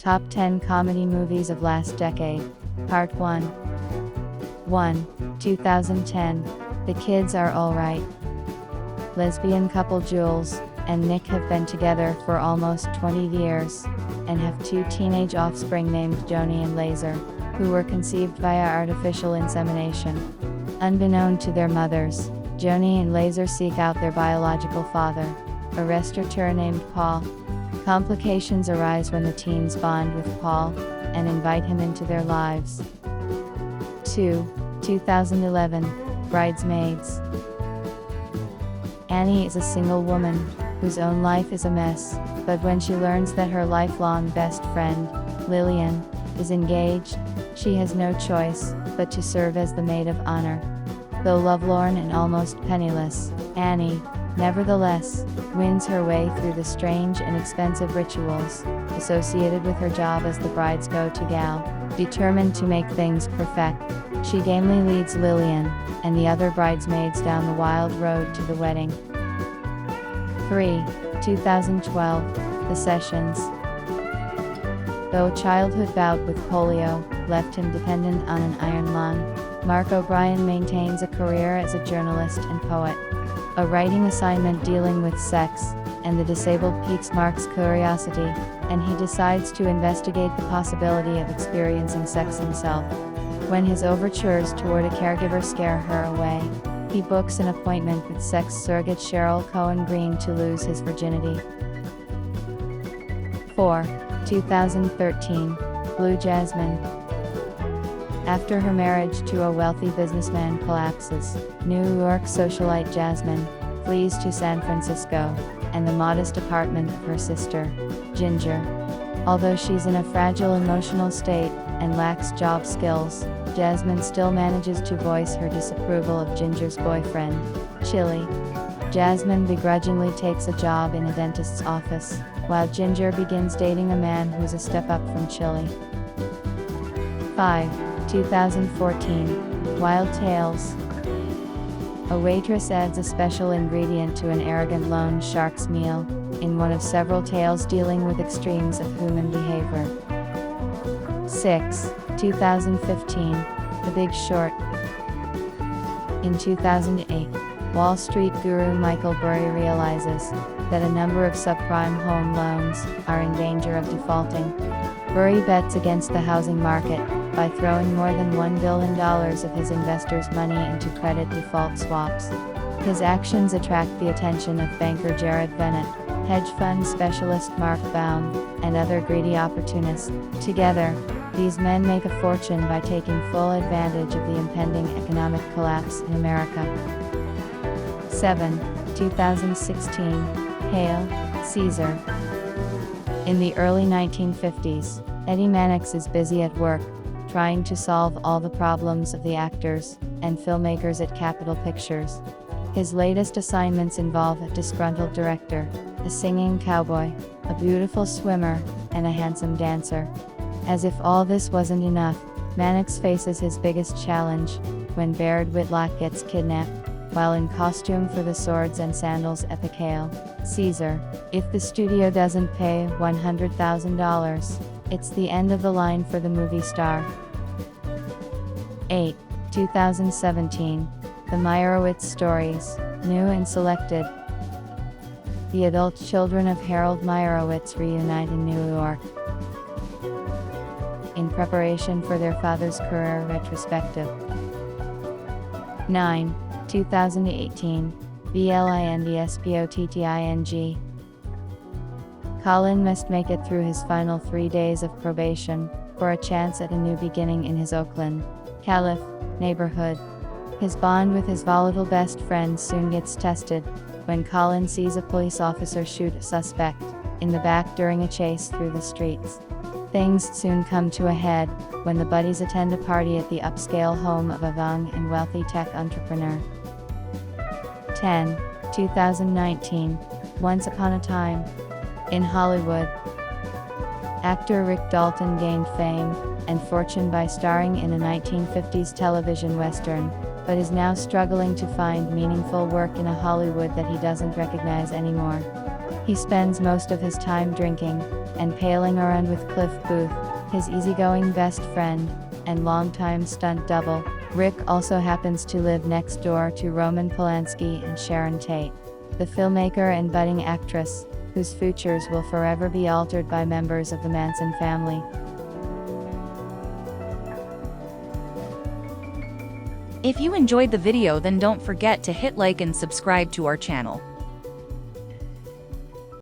Top 10 Comedy Movies of Last Decade. Part 1. 1. 2010. The Kids Are Alright. Lesbian couple Jules and Nick have been together for almost 20 years, and have 2 teenage offspring named Joni and Laser, who were conceived via artificial insemination. Unbeknown to their mothers, Joni and Laser seek out their biological father, a restaurateur named Paul. Complications arise when the teens bond with Paul and invite him into their lives. 2. 2011. Bridesmaids. Annie is a single woman whose own life is a mess, but when she learns that her lifelong best friend, Lillian, is engaged, she has no choice but to serve as the maid of honor. Though lovelorn and almost penniless, Annie, nevertheless, wins her way through the strange and expensive rituals associated with her job as the bride's go-to gal. Determined to make things perfect, she gamely leads Lillian and the other bridesmaids down the wild road to the wedding. 3. 2012. The Sessions. Though a childhood bout with polio left him dependent on an iron lung, Mark O'Brien maintains a career as a journalist and poet. A writing assignment dealing with sex and the disabled piques Mark's curiosity, and he decides to investigate the possibility of experiencing sex himself. When his overtures toward a caregiver scare her away, he books an appointment with sex surrogate Cheryl Cohen Green to lose his virginity. 4. 2013. Blue Jasmine. After her marriage to a wealthy businessman collapses, New York socialite Jasmine flees to San Francisco and the modest apartment of her sister, Ginger. Although she's in a fragile emotional state and lacks job skills, Jasmine still manages to voice her disapproval of Ginger's boyfriend, Chili. Jasmine begrudgingly takes a job in a dentist's office, while Ginger begins dating a man who's a step up from Chili. 5. 2014. Wild Tales. A waitress adds a special ingredient to an arrogant loan shark's meal, in one of several tales dealing with extremes of human behavior. 6. 2015. The Big Short. In 2008, Wall Street guru Michael Burry realizes that a number of subprime home loans are in danger of defaulting. Burry bets against the housing market by throwing more than $1 billion of his investors' money into credit default swaps. His actions attract the attention of banker Jared Bennett, hedge fund specialist Mark Baum, and other greedy opportunists. Together, these men make a fortune by taking full advantage of the impending economic collapse in America. 7. 2016. Hail, Caesar. In the early 1950s, Eddie Mannix is busy at work, trying to solve all the problems of the actors and filmmakers at Capitol Pictures. His latest assignments involve a disgruntled director, a singing cowboy, a beautiful swimmer, and a handsome dancer. As if all this wasn't enough, Mannix faces his biggest challenge when Baird Whitlock gets kidnapped, while in costume for the swords and sandals epic Hail, Caesar. If the studio doesn't pay $100,000, it's the end of the line for the movie star. 8. 2017. The Meyerowitz Stories, New and Selected. The adult children of Harold Meyerowitz reunite in New York in preparation for their father's career retrospective. 9. 2018. BLINDSPOTTING. Colin must make it through his final 3 days of probation for a chance at a new beginning in his Oakland, Calif, neighborhood. His bond with his volatile best friend soon gets tested when Colin sees a police officer shoot a suspect in the back during a chase through the streets. Things soon come to a head when the buddies attend a party at the upscale home of a young and wealthy tech entrepreneur. 10. 2019. Once Upon a Time in Hollywood. Actor Rick Dalton gained fame and fortune by starring in a 1950s television western, but is now struggling to find meaningful work in a Hollywood that he doesn't recognize anymore. He spends most of his time drinking and paling around with Cliff Booth, his easygoing best friend and longtime stunt double. Rick also happens to live next door to Roman Polanski and Sharon Tate, the filmmaker and budding actress, whose futures will forever be altered by members of the Manson family. If you enjoyed the video, then don't forget to hit like and subscribe to our channel.